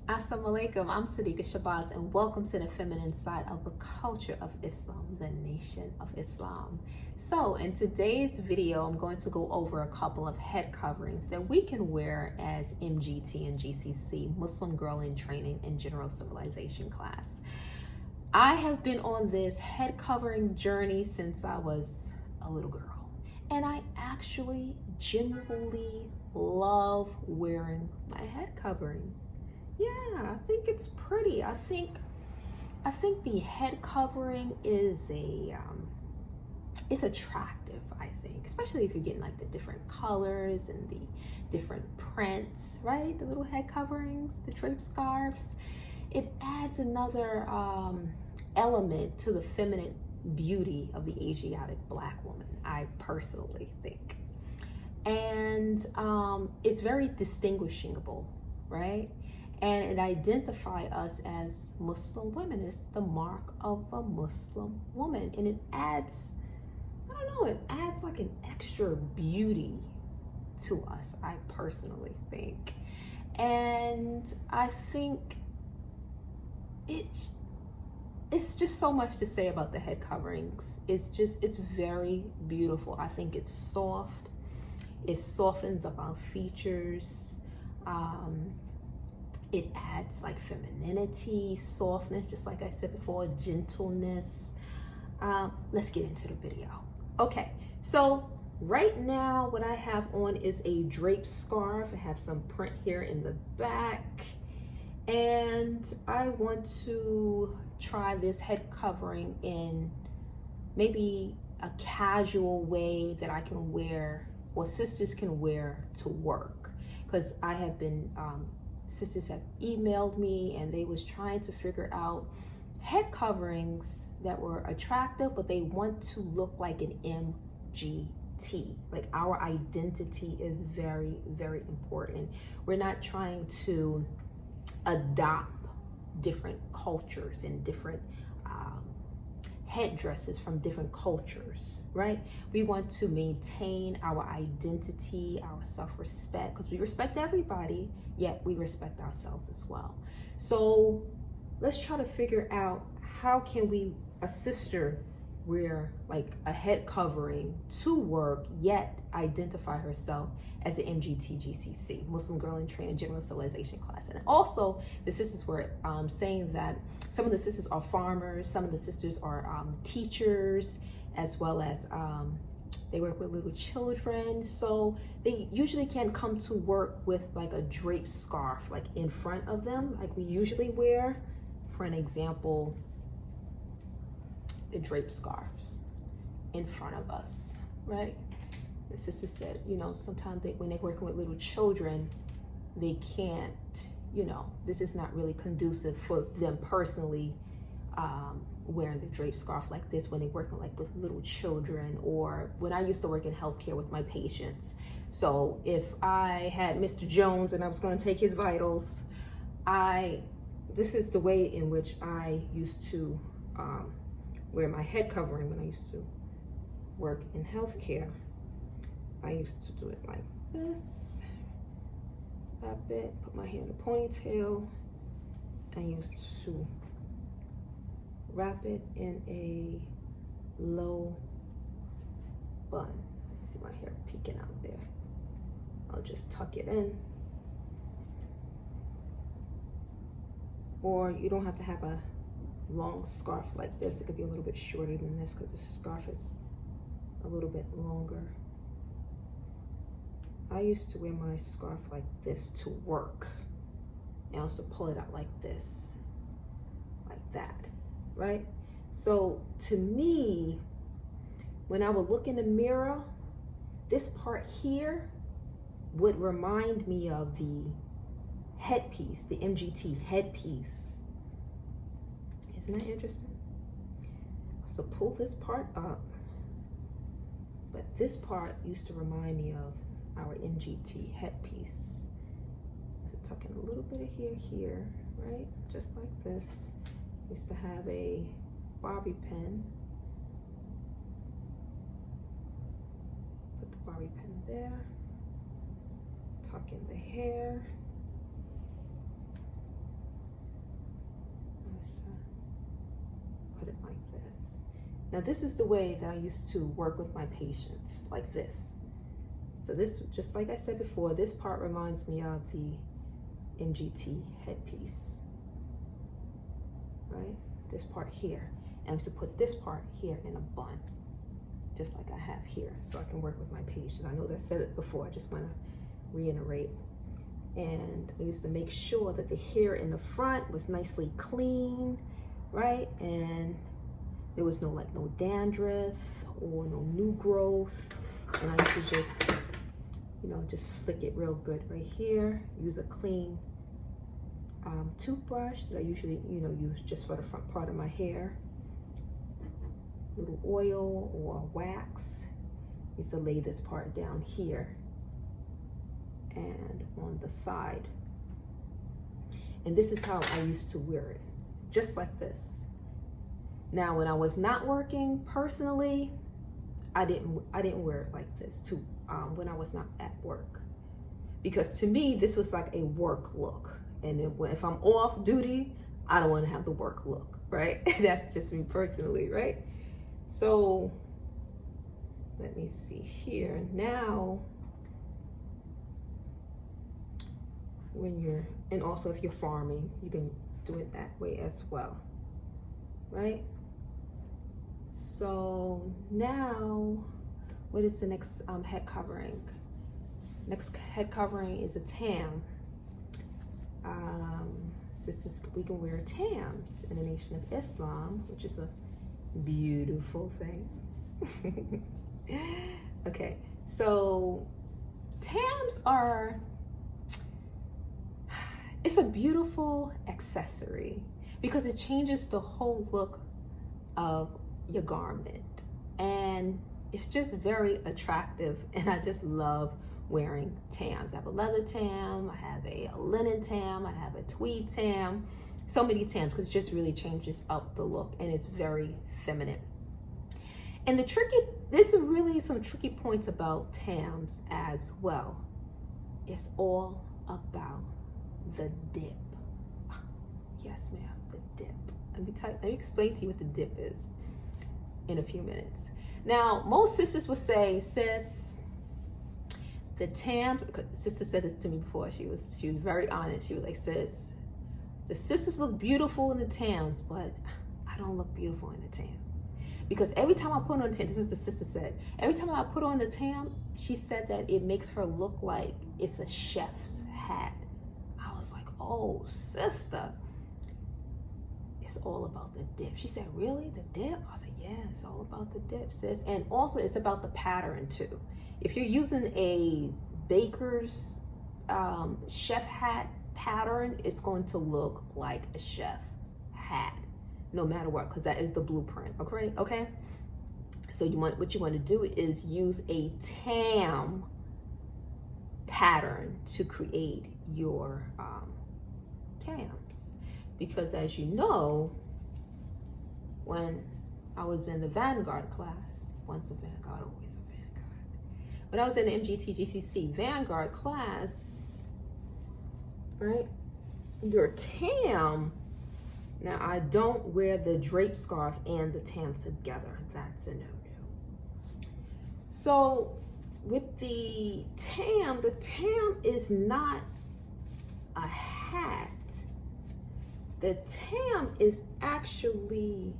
Assalamu alaikum, I'm Sadiqa Shabazz, and welcome to the feminine side of the culture of Islam, the nation of Islam. So in today's video, I'm going to go over a couple of head coverings that we can wear as MGT and GCC, Muslim Girl in Training and General Civilization class. I have been on this head covering journey since I was a little girl, and I actually genuinely love wearing my head covering. Yeah, I think it's pretty. I think the head covering is it's attractive, I think, especially if you're getting like the different colors and the different prints, right? The little head coverings, the drape scarves. It adds another element to the feminine beauty of the Asiatic Black woman, I personally think. And it's very distinguishable, right? And it identifies us as Muslim women. It's the mark of a Muslim woman. And it adds, I don't know, it adds like an extra beauty to us, I personally think. And I think it's just so much to say about the head coverings. It's very beautiful. I think it's soft. It softens up our features. It adds like femininity, softness, just like I said before, gentleness. Let's get into the video. Okay, so right now what I have on is a draped scarf. I have some print here in the back. And I want to try this head covering in maybe a casual way that I can wear, or sisters can wear to work. Because I have been, sisters have emailed me and they was trying to figure out head coverings that were attractive, but they want to look like an MGT. Like, our identity is very, very important. We're not trying to adopt different cultures and different headdresses from different cultures, right? We want to maintain our identity, our self-respect, because we respect everybody, yet we respect ourselves as well. So let's try to figure out how can we, a sister, wear like a head covering to work, yet identify herself as an MGT GCC, Muslim Girl in Training General Civilization class. And also the sisters were saying that some of the sisters are farmers, some of the sisters are teachers, as well as they work with little children. So they usually can't come to work with like a draped scarf like in front of them, like we usually wear. For an example, the draped scarves in front of us, right? The sister said, you know, sometimes when they're working with little children, they can't, you know, this is not really conducive for them personally wearing the draped scarf like this when they're working like with little children, or when I used to work in healthcare with my patients. So if I had Mr. Jones and I was going to take his vitals, this is the way in which I used to wear my head covering when I used to work in healthcare. I used to do it like this, wrap it, put my hair in a ponytail, and used to wrap it in a low bun. See my hair peeking out there. I'll just tuck it in. Or you don't have to have a long scarf like this. It could be a little bit shorter than this because the scarf is a little bit longer. I used to wear my scarf like this to work, and I used to pull it out like this, like that, right? So to me, when I would look in the mirror, this part here would remind me of the headpiece, the MGT headpiece. Isn't that interesting? So pull this part up, but this part used to remind me of our MGT headpiece. So tuck in a little bit of hair here, right? Just like this. Used to have a bobby pin. Put the bobby pin there. Tuck in the hair. Now this is the way that I used to work with my patients, like this. So this, just like I said before, this part reminds me of the MGT headpiece, right? This part here. And I used to put this part here in a bun, just like I have here, so I can work with my patients. I know that I said it before, I just want to reiterate. And I used to make sure that the hair in the front was nicely clean, right? And there was no dandruff or no new growth. And I used to just, just slick it real good right here. Use a clean toothbrush that I usually, use just for the front part of my hair. Little oil or wax. I used to lay this part down here and on the side. And this is how I used to wear it, just like this. Now, when I was not working personally, I didn't wear it like this too. When I was not at work, because to me this was like a work look, and if I'm off duty, I don't want to have the work look, right? That's just me personally, right? So let me see here now. And also if you're farming, you can do it that way as well, right? So now, what is the next head covering? Next head covering is a tam. Sisters, we can wear Tams in the Nation of Islam, which is a beautiful thing. Okay, so Tams are, it's a beautiful accessory because it changes the whole look of your garment, and it's just very attractive, and I just love wearing Tams. I have a leather tam, I have a linen tam, I have a tweed tam, so many Tams, because it just really changes up the look and it's very feminine. And there's really some tricky points about Tams as well. It's all about the dip. Yes, ma'am, the dip. Let me explain to you what the dip is in a few minutes. Now, most sisters will say, sis, the Tams, sister said this to me before, she was very honest. She was like, sis, the sisters look beautiful in the Tams, but I don't look beautiful in the tam. Because every time I put on the tam, this is the sister said, every time I put on the tam, she said that it makes her look like it's a chef's hat. I was like, oh, sister, it's all about the dip. She said, really, the dip? I was like, yeah, it's all about the dip, sis. And also it's about the pattern too. If you're using a baker's chef hat pattern, it's going to look like a chef hat, no matter what, because that is the blueprint. Okay. So what you want to do is use a tam pattern to create your Tams, because as you know, when I was in the Vanguard class, once a Vanguard, always a Vanguard. When I was in the MGT-GCC Vanguard class, right, your tam, now I don't wear the drape scarf and the tam together. That's a no-no. So with the tam is not a hat. The tam is actually